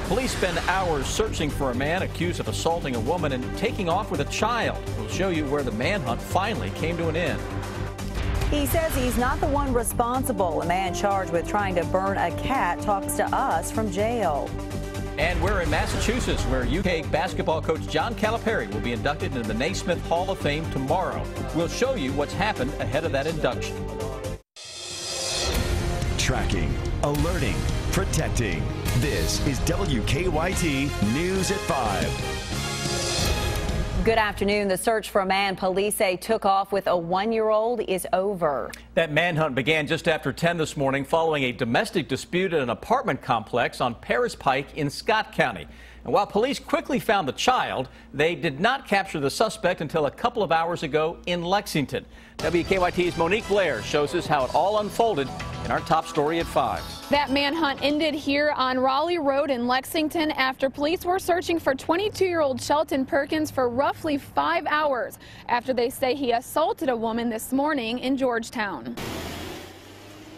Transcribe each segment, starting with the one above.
Police spend hours searching for a man accused of assaulting a woman and taking off with a child. We'll show you where the manhunt finally came to an end. He says he's not the one responsible. A man charged with trying to burn a cat talks to us from jail. And we're in Massachusetts, where UK basketball coach John Calipari will be inducted into the Naismith Hall of Fame tomorrow. We'll show you what's happened ahead of that induction. Tracking, alerting, protecting. This is WKYT News at 5. Good afternoon. The search for a man police say took off with a 1-year-old is over. That manhunt began just after 10 this morning following a domestic dispute at an apartment complex on Paris Pike in Scott County. And while police quickly found the child, they did not capture the suspect until a couple of hours ago in Lexington. WKYT's Monique Blair shows us how it all unfolded in our top story at 5. That manhunt ended here on Raleigh Road in Lexington after police were searching for 22-year-old Shelton Perkins for roughly 5 hours after they say he assaulted a woman this morning in Georgetown.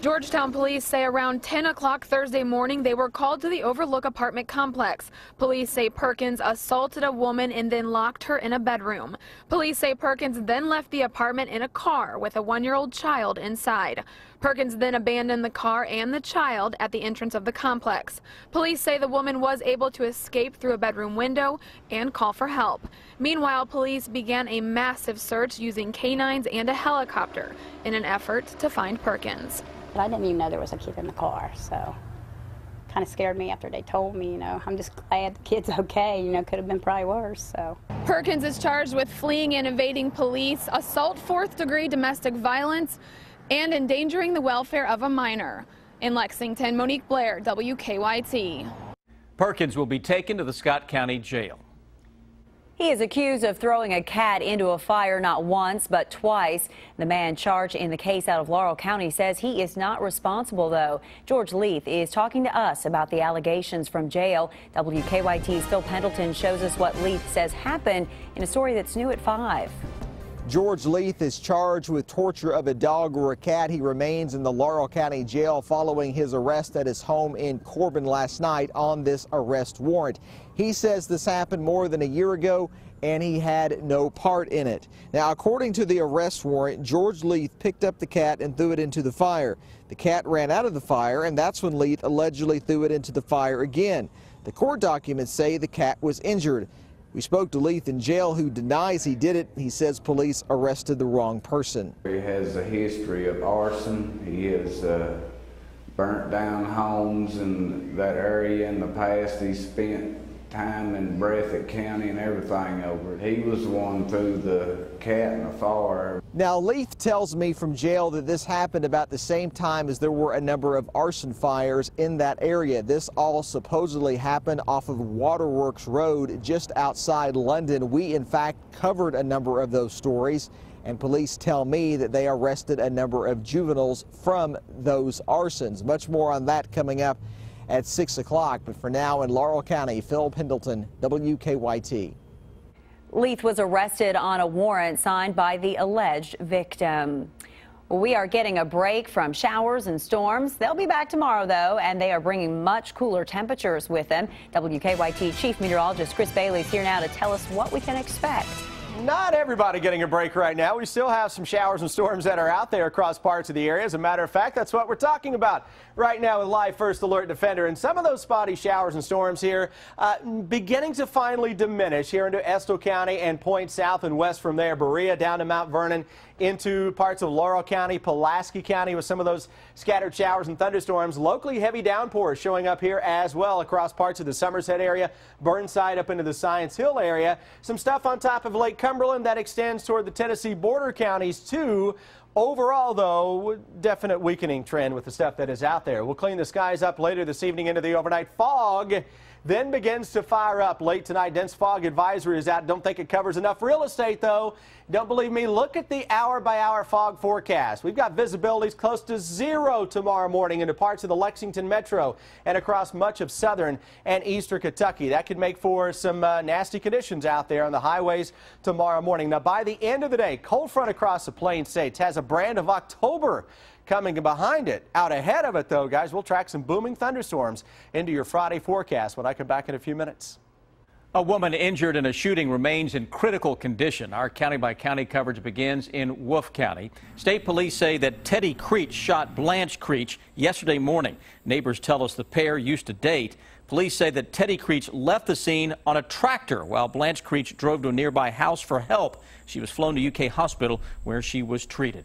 Georgetown police say around 10 o'clock Thursday morning they were called to the Overlook apartment complex. Police say Perkins assaulted a woman and then locked her in a bedroom. Police say Perkins then left the apartment in a car with a 1-year-old child inside. Perkins then abandoned the car and the child at the entrance of the complex. Police say the woman was able to escape through a bedroom window and call for help. Meanwhile, police began a massive search using canines and a helicopter in an effort to find Perkins. But I didn't even know there was a kid in the car, so kind of scared me after they told me, I'm just glad the kid's okay, could have been probably worse, so. Perkins is charged with fleeing and evading police, assault, 4th-degree domestic violence, and endangering the welfare of a minor. In Lexington, Monique Blair, WKYT. Perkins will be taken to the Scott County Jail. He is accused of throwing a cat into a fire not once but twice. The man charged in the case out of Laurel County says he is not responsible, though. George Leith is talking to us about the allegations from jail. WKYT's Phil Pendleton shows us what Leith says happened in a story that's new at 5. George Leith is charged with torture of a dog or a cat. He remains in the Laurel County Jail following his arrest at his home in Corbin last night on this arrest warrant. He says this happened more than a year ago and he had no part in it. Now, according to the arrest warrant, George Leith picked up the cat and threw it into the fire. The cat ran out of the fire, and that's when Leith allegedly threw it into the fire again. The court documents say the cat was injured. We spoke to Leith in jail, who denies he did it. He says police arrested the wrong person. He has a history of arson. He has burnt down homes in that area in the past. He spent time in Breathitt County and everything over it. He was the one who threw the cat in the fire. Now, Leith tells me from jail that this happened about the same time as there were a number of arson fires in that area. This all supposedly happened off of Waterworks Road just outside London. We, in fact, covered a number of those stories, and police tell me that they arrested a number of juveniles from those arsons. Much more on that coming up at 6 o'clock. But for now, in Laurel County, Phil Pendleton, WKYT. Leith was arrested on a warrant signed by the alleged victim. We are getting a break from showers and storms. They'll be back tomorrow, though, and they are bringing much cooler temperatures with them. WKYT Chief Meteorologist Chris Bailey is here now to tell us what we can expect. Not everybody getting a break right now. We still have some showers and storms that are out there across parts of the area. As a matter of fact, that's what we're talking about right now with Live First Alert Defender. And some of those spotty showers and storms here beginning to finally diminish here into Estill County and points south and west from there. Berea down to Mount Vernon into parts of Laurel County, Pulaski County with some of those scattered showers and thunderstorms. Locally heavy downpours showing up here as well across parts of the Somerset area, Burnside up into the Science Hill area. Some stuff on top of Lake Cumberland that extends toward the Tennessee border counties too. Overall, though, definite weakening trend with the stuff that is out there. We'll clean the skies up later this evening into the overnight. Fog then begins to fire up late tonight. Dense fog advisory is out. Don't think it covers enough real estate, though. Don't believe me? Look at the hour-by-hour fog forecast. We've got visibilities close to 0 tomorrow morning into parts of the Lexington metro and across much of southern and eastern Kentucky. That could make for some nasty conditions out there on the highways tomorrow morning. Now, by the end of the day, cold front across the Plain States has a brand of October coming behind it. Out ahead of it, though, guys, we'll track some booming thunderstorms into your Friday forecast when I come back in a few minutes. A woman injured in a shooting remains in critical condition. Our county-by-county coverage begins in Wolfe County. State police say that Teddy Creech shot Blanche Creech yesterday morning. Neighbors tell us the pair used to date. Police say that Teddy Creech left the scene on a tractor while Blanche Creech drove to a nearby house for help. She was flown to UK Hospital where she was treated.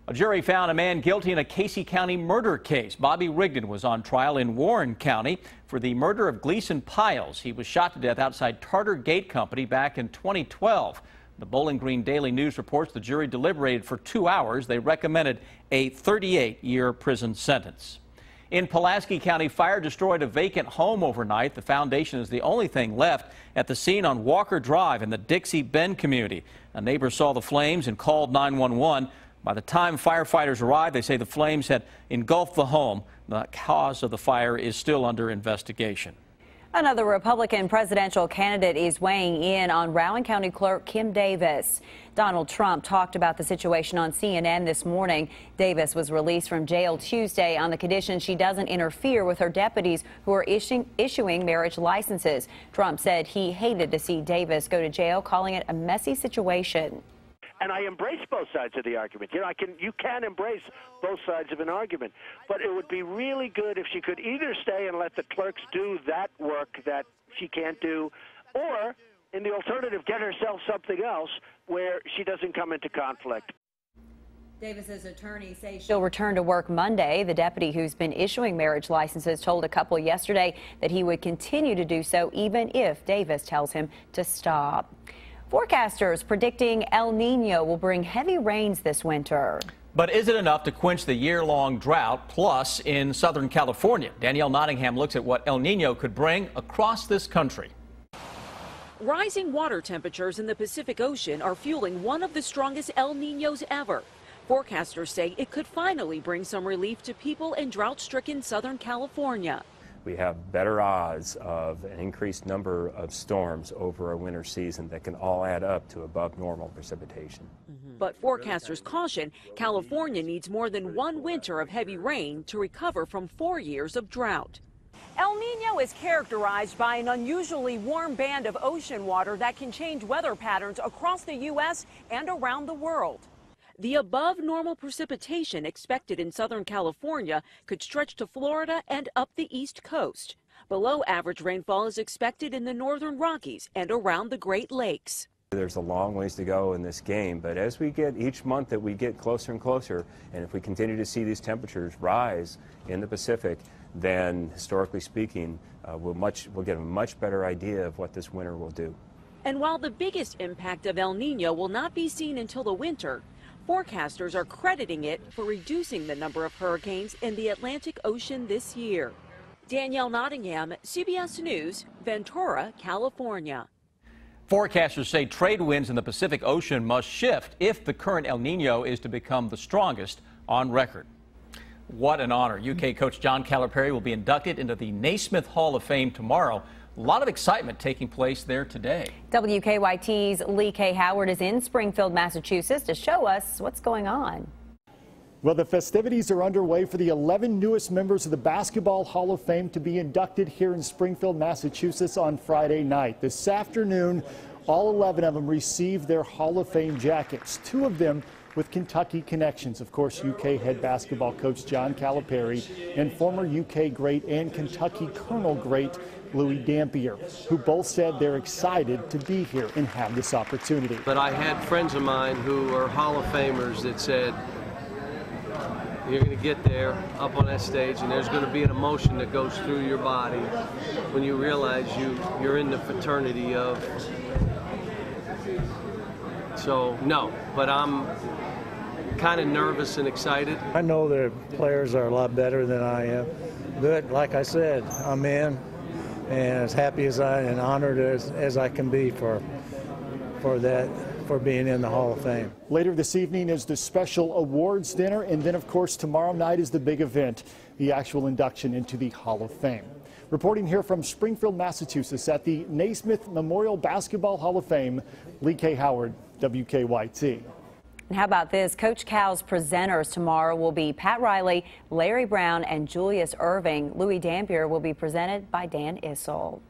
A jury found a man guilty in a Casey County murder case. Bobby Rigdon was on trial in Warren County for the murder of Gleason Piles. He was shot to death outside Tartar Gate Company back in 2012. The Bowling Green Daily News reports the jury deliberated for 2 hours. They recommended a 38-year prison sentence. In Pulaski County, fire destroyed a vacant home overnight. The foundation is the only thing left at the scene on Walker Drive in the Dixie Bend community. A neighbor saw the flames and called 911. By the time firefighters arrived, they say the flames had engulfed the home. The cause of the fire is still under investigation. Another Republican presidential candidate is weighing in on Rowan County Clerk Kim Davis. Donald Trump talked about the situation on CNN this morning. Davis was released from jail Tuesday on the condition she doesn't interfere with her deputies who are issuing marriage licenses. Trump said he hated to see Davis go to jail, calling it a messy situation. And I embrace both sides of the argument. You know, you can embrace both sides of an argument. But it would be really good if she could either stay and let the clerks do that work that she can't do, or, in the alternative, get herself something else where she doesn't come into conflict. Davis's attorney says she'll return to work Monday. The deputy who's been issuing marriage licenses told a couple yesterday that he would continue to do so even if Davis tells him to stop. Forecasters predicting El Nino will bring heavy rains this winter. But is it enough to quench the year-long drought? Plus, in Southern California, Danielle Nottingham looks at what El Nino could bring across this country. Rising water temperatures in the Pacific Ocean are fueling one of the strongest El Ninos ever. Forecasters say it could finally bring some relief to people in drought-stricken Southern California. We have better odds of an increased number of storms over a winter season that can all add up to above normal precipitation. But forecasters caution California needs more than one winter of heavy rain to recover from 4 years of drought. El Nino is characterized by an unusually warm band of ocean water that can change weather patterns across the U.S. and around the world. The above normal precipitation expected in Southern California could stretch to Florida and up the East Coast. Below average rainfall is expected in the northern Rockies and around the Great Lakes. There's a long ways to go in this game, but as we get each month that we get closer and closer, and if we continue to see these temperatures rise in the Pacific, then historically speaking, we'll get a much better idea of what this winter will do. And while the biggest impact of El Nino will not be seen until the winter, forecasters are crediting it for reducing the number of hurricanes in the Atlantic Ocean this year. Danielle Nottingham, CBS News, Ventura, California. Forecasters say trade winds in the Pacific Ocean must shift if the current El Nino is to become the strongest on record. What an honor. UK coach John Calipari will be inducted into the Naismith Hall of Fame tomorrow. A lot of excitement taking place there today. WKYT's Lee K. Howard is in Springfield, Massachusetts to show us what's going on. Well, the festivities are underway for the 11 newest members of the Basketball Hall of Fame to be inducted here in Springfield, Massachusetts on Friday night. This afternoon, all 11 of them received their Hall of Fame jackets, 2 of them with Kentucky connections. Of course, UK head basketball coach John Calipari and former UK great and Kentucky Colonel great Louis Dampier, who both said they're excited to be here and have this opportunity. But I had friends of mine who are Hall of Famers that said, you're going to get there up on that stage and there's going to be an emotion that goes through your body when you realize you're in the fraternity of. So no, but I'm kind of nervous and excited. I know the players are a lot better than I am, but like I said, I'm in and as happy as and honored as I can be for being in the Hall of Fame. Later this evening is the special awards dinner, and then of course tomorrow night is the big event, the actual induction into the Hall of Fame. Reporting here from Springfield, Massachusetts at the Naismith Memorial Basketball Hall of Fame, Lee K. Howard, WKYT. And how about this? Coach Cal's presenters tomorrow will be Pat Riley, Larry Brown, and Julius Irving. Louis Dampier will be presented by Dan Issel.